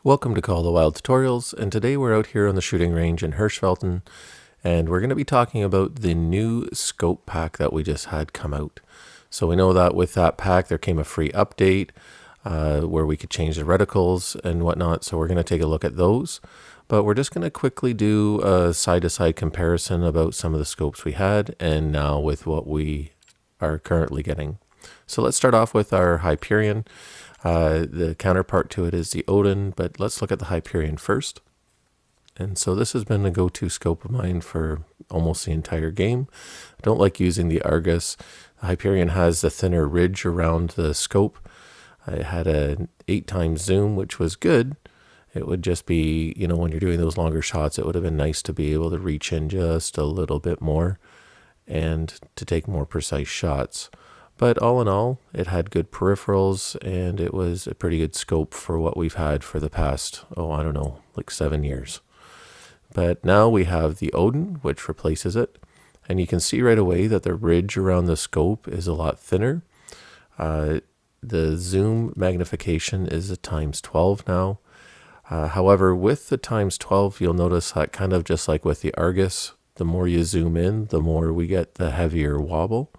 Welcome to Call the Wild Tutorials, and today we're out here on the shooting range in Hirschfelden, and we're going to be talking about the new scope pack that we just had come out. So we know that with that pack there came a free update where we could change the reticles and whatnot, so we're going to take a look at those. But we're just going to quickly do a side-to-side comparison about some of the scopes we had and now with what we are currently getting. So let's start off with our Hyperion. The counterpart to it is the Odin, but let's look at the Hyperion first. And so this has been a go-to scope of mine for almost the entire game. I don't like using the Argus. The Hyperion has the thinner ridge around the scope. I had an 8x zoom, which was good. It would just be, when you're doing those longer shots, it would have been nice to be able to reach in just a little bit more and to take more precise shots. But all in all, it had good peripherals, and it was a pretty good scope for what we've had for the past, like 7 years. But now we have the Odin, which replaces it. And you can see right away that the ridge around the scope is a lot thinner. The zoom magnification is a ×12 now. However, with the ×12, you'll notice that kind of just like with the Argus, the more you zoom in, the more we get the heavier wobble.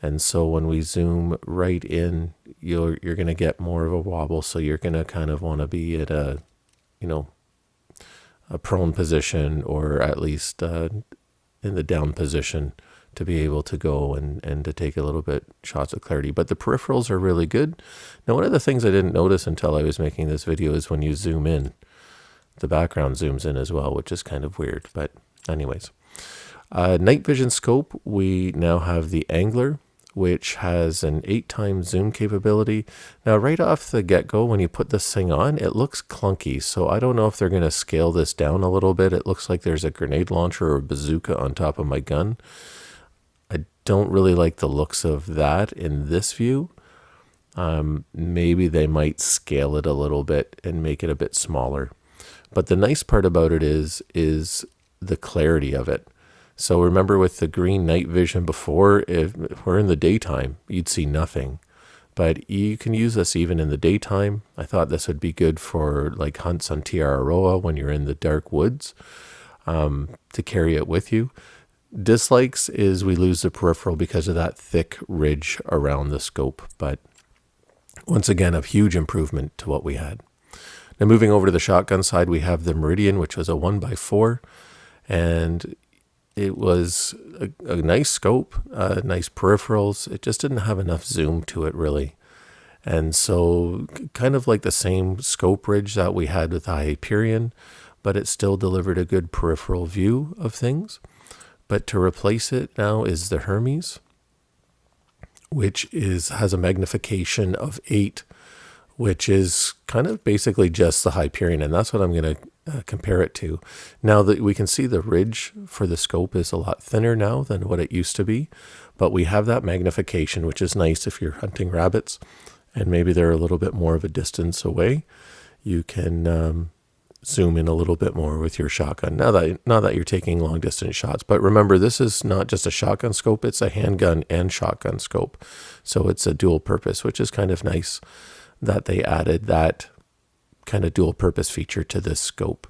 And so when we zoom right in, you're going to get more of a wobble. So you're going to kind of want to be at a prone position, or at least in the down position, to be able to go and to take a little bit shots of clarity. But the peripherals are really good. Now, one of the things I didn't notice until I was making this video is when you zoom in, the background zooms in as well, which is kind of weird. But anyways, night vision scope, we now have the Angler, which has an 8x zoom capability. Now, right off the get-go, when you put this thing on, it looks clunky. So I don't know if they're going to scale this down a little bit. It looks like there's a grenade launcher or a bazooka on top of my gun. I don't really like the looks of that in this view. Maybe they might scale it a little bit and make it a bit smaller. But the nice part about it is the clarity of it. So remember with the green night vision before, if we're in the daytime, you'd see nothing. But you can use this even in the daytime. I thought this would be good for like hunts on Tiararoa when you're in the dark woods, to carry it with you. Dislikes is we lose the peripheral because of that thick ridge around the scope. But once again, a huge improvement to what we had. Now moving over to the shotgun side, we have the Meridian, which was a 1x4. And it was a nice scope, nice peripherals. It just didn't have enough zoom to it, really. And so kind of like the same scope ridge that we had with the Hyperion, but it still delivered a good peripheral view of things. But to replace it now is the Hermes, which has a magnification of 8, which is kind of basically just the Hyperion, and that's what I'm going to compare it to. Now that we can see the ridge for the scope is a lot thinner now than what it used to be, but we have that magnification, which is nice if you're hunting rabbits and maybe they're a little bit more of a distance away. You can zoom in a little bit more with your shotgun. Now that you're taking long distance shots, but remember, this is not just a shotgun scope, it's a handgun and shotgun scope. So it's a dual purpose, which is kind of nice that they added that kind of dual purpose feature to this scope.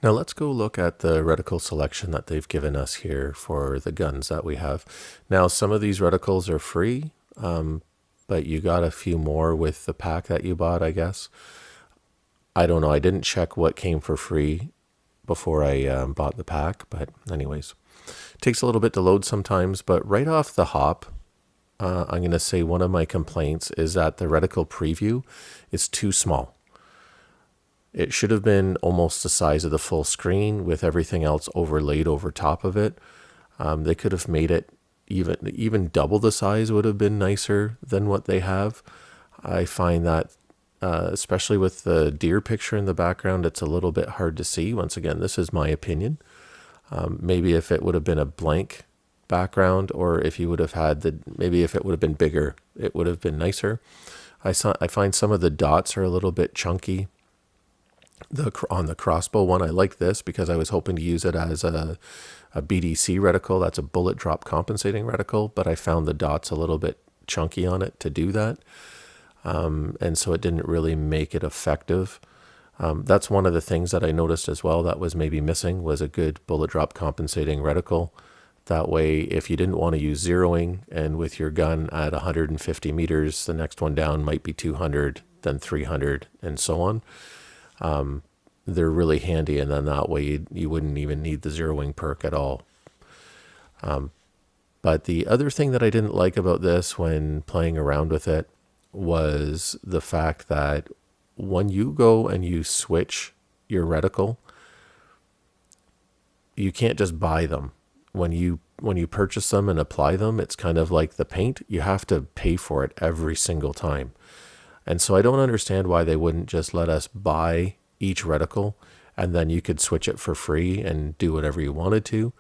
Now let's go look at the reticle selection that they've given us here for the guns that we have. Now some of these reticles are free, but you got a few more with the pack that you bought, I guess. I don't know, I didn't check what came for free before I bought the pack, but anyways. It takes a little bit to load sometimes, but right off the hop, I'm going to say one of my complaints is that the reticle preview is too small. It should have been almost the size of the full screen with everything else overlaid over top of it. They could have made it even double the size would have been nicer than what they have. I find that, especially with the deer picture in the background, it's a little bit hard to see. Once again, this is my opinion. Maybe if it would have been a blank background, or if you would have had maybe if it would have been bigger, it would have been nicer. I find some of the dots are a little bit chunky. On the crossbow one, I like this because I was hoping to use it as a BDC reticle. That's a bullet drop compensating reticle, but I found the dots a little bit chunky on it to do that. And so it didn't really make it effective. That's one of the things that I noticed as well that was maybe missing, was a good bullet drop compensating reticle. That way, if you didn't want to use zeroing and with your gun at 150 meters, the next one down might be 200, then 300, and so on. They're really handy, and then that way you wouldn't even need the zeroing perk at all. But the other thing that I didn't like about this when playing around with it was the fact that when you go and you switch your reticle, you can't just buy them. When you purchase them and apply them, it's kind of like the paint. You have to pay for it every single time. And so I don't understand why they wouldn't just let us buy each reticle and then you could switch it for free and do whatever you wanted to.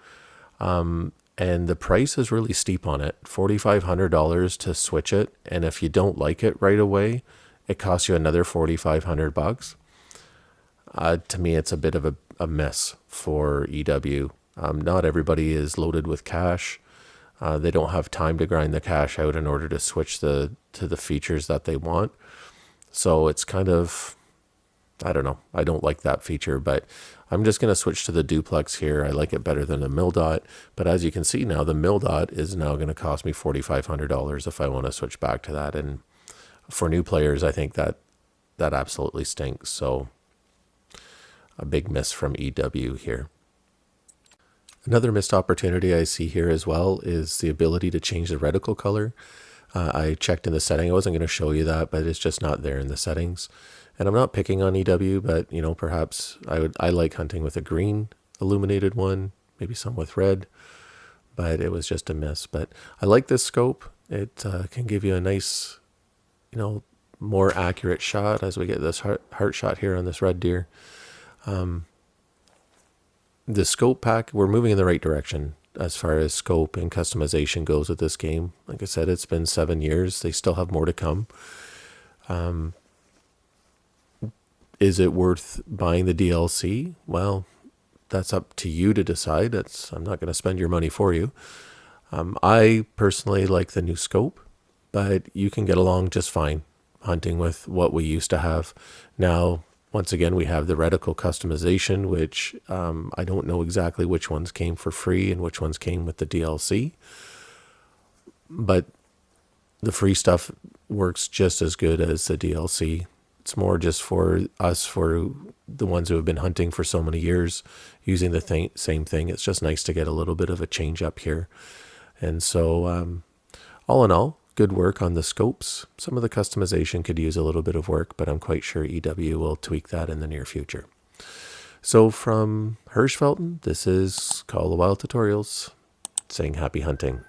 And the price is really steep on it, $4,500 to switch it. And if you don't like it right away, it costs you another $4,500. To me, it's a bit of a mess for EW. Not everybody is loaded with cash. They don't have time to grind the cash out in order to switch to the features that they want. So it's kind of, I don't know. I don't like that feature, but I'm just going to switch to the duplex here. I like it better than the mil dot. But as you can see now, the mil dot is now going to cost me $4,500 if I want to switch back to that. And for new players, I think that absolutely stinks. So a big miss from EW here. Another missed opportunity I see here as well is the ability to change the reticle color. I checked in the setting. I wasn't going to show you that, but it's just not there in the settings. And I'm not picking on EW, but you know, perhaps I like hunting with a green illuminated one, maybe some with red, but it was just a miss. But I like this scope. It can give you a nice, you know, more accurate shot as we get this heart shot here on this red deer. The scope pack, we're moving in the right direction as far as scope and customization goes with this game. Like I said, it's been 7 years. They still have more to come. Is it worth buying the DLC? Well, that's up to you to decide. I'm not going to spend your money for you. I personally like the new scope, but you can get along just fine hunting with what we used to have. Now, once again, we have the reticle customization, which I don't know exactly which ones came for free and which ones came with the DLC. But the free stuff works just as good as the DLC. It's more just for us, for the ones who have been hunting for so many years, using the same thing. It's just nice to get a little bit of a change up here. And so all in all, good work on the scopes. Some of the customization could use a little bit of work, but I'm quite sure EW will tweak that in the near future. So from Hirschfelten, this is Call the Wild Tutorials saying happy hunting.